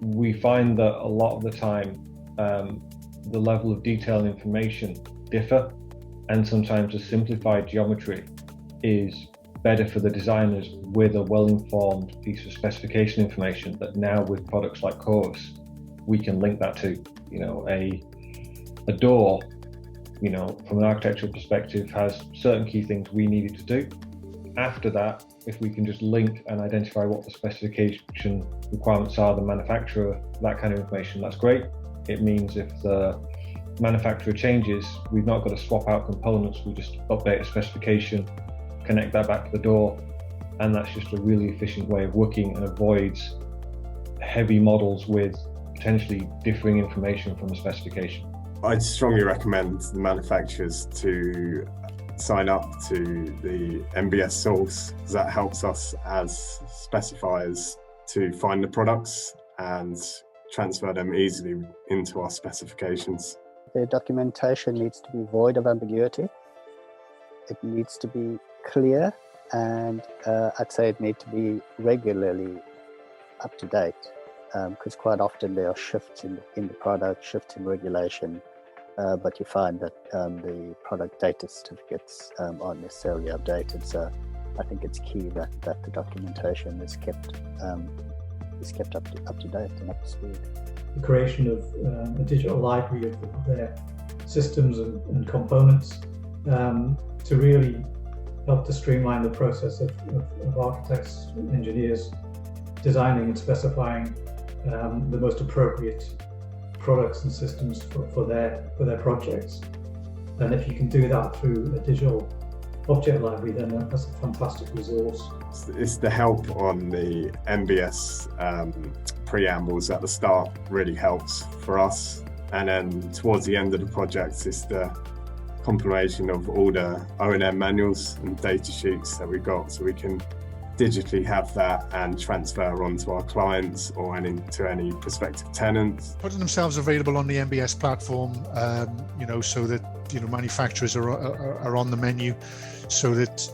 we find that a lot of the time, the level of detail and information differ, and sometimes the simplified geometry is better for the designers with a well-informed piece of specification information that now with products like Chorus, we can link that to. A door, from an architectural perspective, has certain key things we needed to do. After that, if we can just link and identify what the specification requirements are, the manufacturer, that kind of information, that's great. It means if the manufacturer changes, we've not got to swap out components, we just update a specification, connect that back to the door, and that's just a really efficient way of working and avoids heavy models with potentially differing information from the specification. I'd strongly recommend the manufacturers to sign up to the MBS source, because that helps us as specifiers to find the products and transfer them easily into our specifications. The documentation needs to be void of ambiguity. It needs to be clear, and I'd say it needs to be regularly up to date, because quite often there are shifts in the product, shifts in regulation, but you find that the product data certificates aren't necessarily updated. So I think it's key that the documentation is kept up to date and up to speed. The creation of a digital library of their systems and components to really help to streamline the process of architects, engineers designing and specifying the most appropriate products and systems for their projects. And if you can do that through a digital object library, then that's a fantastic resource. It's the help on the MBS preambles at the start really helps for us, and then towards the end of the project it's the compilation of all the O&M manuals and data sheets that we've got, so we can digitally have that and transfer onto our clients or to any prospective tenants. Putting themselves available on the MBS platform, so that manufacturers are on the menu, so that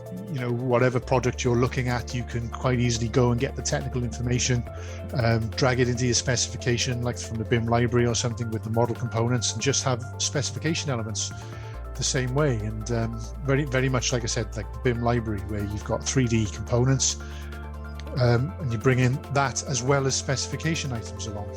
whatever project you're looking at, you can quite easily go and get the technical information, drag it into your specification, like from the BIM library or something with the model components, and just have specification elements the same way. And very, very much like I said, like the BIM library, where you've got 3D components, and you bring in that as well as specification items along.